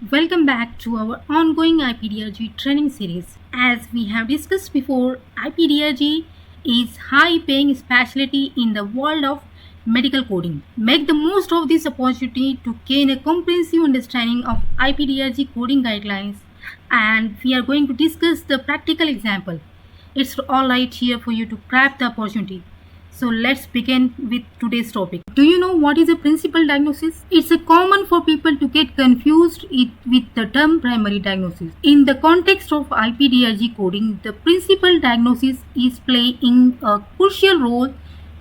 Welcome back to our ongoing ip-drg training series. As we have discussed before, ip-drg is high-paying specialty in the world of medical coding. Make the most of this opportunity to gain a comprehensive understanding of ip-drg coding guidelines, and we are going to discuss the practical example. It's all right here for you to grab the opportunity. So let's begin with today's topic. Do you know what is a principal diagnosis? It's a common for people to get confused with the term primary diagnosis. In the context of ip-drg coding, the principal diagnosis is playing a crucial role.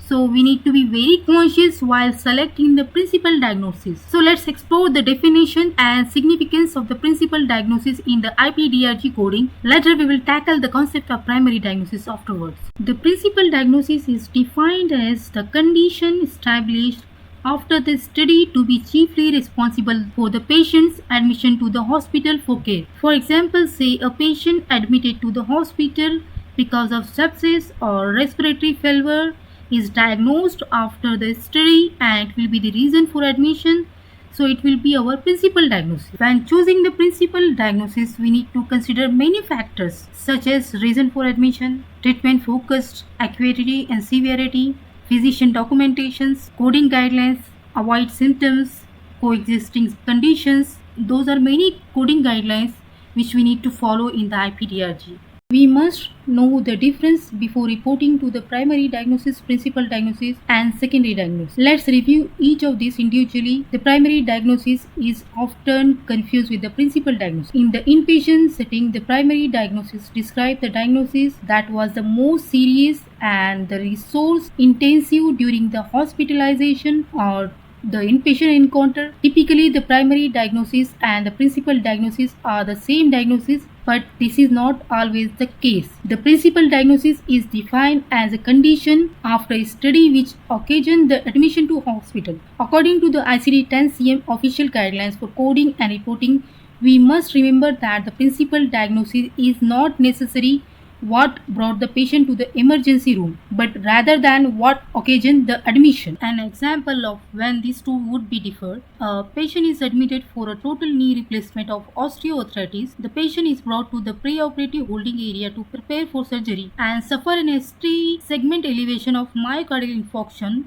So we need to be very conscious while selecting the principal diagnosis. So let's explore the definition and significance of the principal diagnosis in the ip-drg coding. Later we will tackle the concept of primary diagnosis afterwards. The principal diagnosis is defined as the condition established after the study to be chiefly responsible for the patient's admission to the hospital for care. For example, say a patient admitted to the hospital because of sepsis or respiratory failure is diagnosed after the study, and it will be the reason for admission. So it will be our principal diagnosis. When choosing the principal diagnosis, we need to consider many factors such as reason for admission, treatment focused, acuity and severity, physician documentations, coding guidelines, avoid symptoms, coexisting conditions. Those are many coding guidelines which we need to follow in the ip-drg. We must know the difference before reporting to the primary diagnosis, principal diagnosis and secondary diagnosis. Let's review each of these individually. The primary diagnosis is often confused with the principal diagnosis. In the inpatient setting, the primary diagnosis describes the diagnosis that was the most serious and the resource intensive during the hospitalization or the inpatient encounter. Typically, the primary diagnosis and the principal diagnosis are the same diagnosis, but this is not always the case. The principal diagnosis is defined as a condition after a study which occasioned the admission to hospital. According to the ICD-10 CM official guidelines for coding and reporting, we must remember that the principal diagnosis is not necessarily what brought the patient to the emergency room, but rather than what occasioned the admission. An example of when these two would be differed: a patient is admitted for a total knee replacement of osteoarthritis. The patient is brought to the preoperative holding area to prepare for surgery and suffer an ST segment elevation of myocardial infarction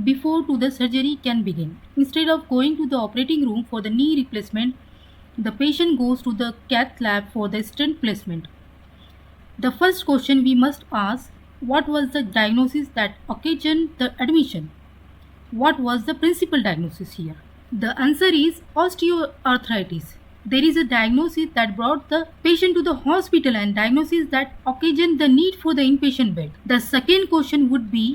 before the surgery can begin. Instead of going to the operating room for the knee replacement, the patient goes to the cath lab for the stent placement. The first question we must ask: what was the diagnosis that occasioned the admission? What was the principal diagnosis here? The answer is osteoarthritis. There is a diagnosis that brought the patient to the hospital and diagnosis that occasioned the need for the inpatient bed. The second question would be: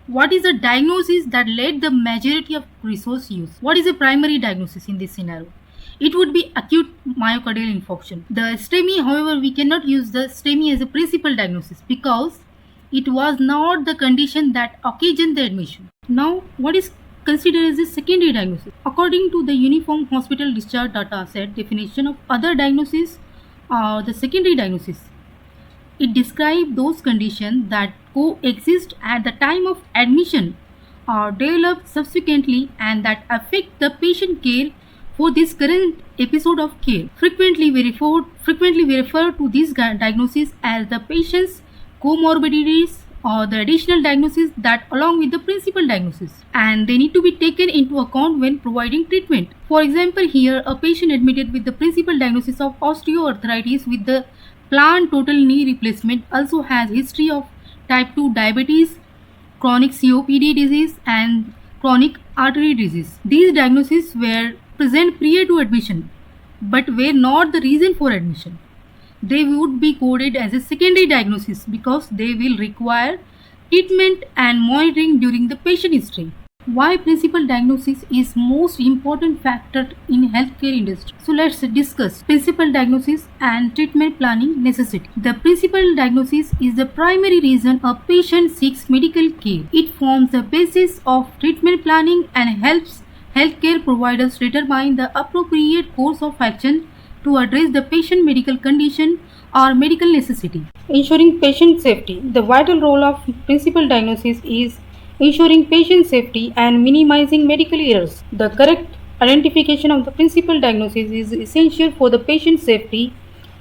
what is the diagnosis that led the majority of resource use? What is the primary diagnosis in this scenario? It would be acute myocardial infarction. The STEMI, however, we cannot use the STEMI as a principal diagnosis because it was not the condition that occasioned the admission. Now, what is considered as a secondary diagnosis? According to the Uniform Hospital Discharge Data Set definition of other diagnosis, the secondary diagnosis, it describes those conditions that coexist at the time of admission or develop subsequently and that affect the patient care for this current episode of care. Frequently we refer to this diagnosis as the patient's comorbidities or the additional diagnosis that along with the principal diagnosis, and they need to be taken into account when providing treatment. For example, here a patient admitted with the principal diagnosis of osteoarthritis with the planned total knee replacement also has history of type 2 diabetes, chronic COPD disease and chronic artery disease. These diagnoses were present prior to admission but were not the reason for admission. They would be coded as a secondary diagnosis because they will require treatment and monitoring during the patient history. Why principal diagnosis is most important factor in healthcare industry? So let's discuss principal diagnosis and treatment planning necessity. The principal diagnosis is the primary reason a patient seeks medical care. It forms the basis of treatment planning and helps healthcare providers determine the appropriate course of action to address the patient medical condition or medical necessity. Ensuring patient safety. The vital role of principal diagnosis is ensuring patient safety and minimizing medical errors. The correct Identification of the principal diagnosis is essential for the patient's safety.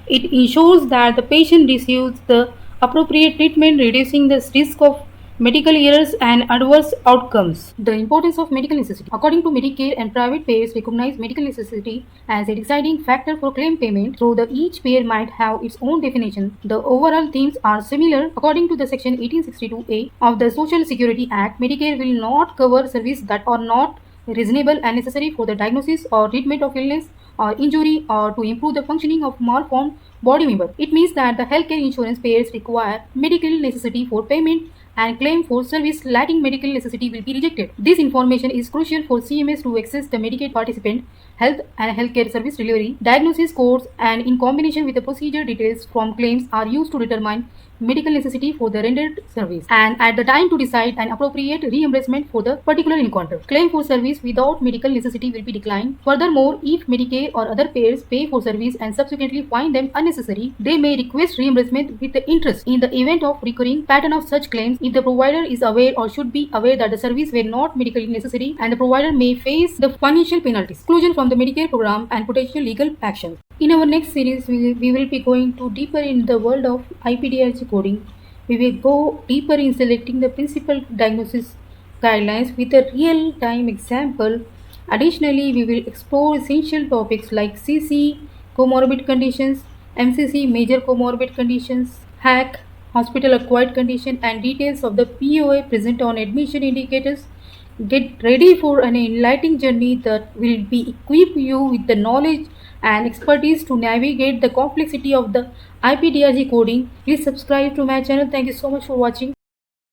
It ensures that the patient receives the appropriate treatment, reducing the risk of medical errors and adverse outcomes. The importance of medical necessity. According to Medicare and private payers recognize medical necessity as a deciding factor for claim payment, though each payer might have its own definition. The overall themes are similar. According to the Section 1862A of the Social Security Act, Medicare will not cover services that are not reasonable and necessary for the diagnosis or treatment of illness or injury or to improve the functioning of malformed body member. It means that the healthcare insurance payers require medical necessity for payment and claim for service lacking medical necessity will be rejected. This information is crucial for CMS to access the Medicaid participant health and healthcare service delivery. Diagnosis codes and in combination with the procedure details from claims are used to determine medical necessity for the rendered service and at the time to decide an appropriate reimbursement for the particular encounter. Claim for service without medical necessity will be declined. Furthermore, if Medicare or other payers pay for service and subsequently find them unnecessary, they may request reimbursement with the interest. In the event of recurring pattern of such claims, if the provider is aware or should be aware that the service were not medically necessary, and the provider may face the financial penalties, exclusion from the Medicare program, and potential legal actions. In our next series, we will be going to deeper in the world of ip-drg coding. We will go deeper in selecting the principal diagnosis guidelines with a real-time example. Additionally, we will explore essential topics like CC, comorbid conditions, MCC, major comorbid conditions, HAC, hospital-acquired condition, and details of the POA present on admission indicators. Get ready for an enlightening journey that will be equip you with the knowledge and expertise to navigate the complexity of the ip-drg coding. Please subscribe to my channel. Thank you so much for watching.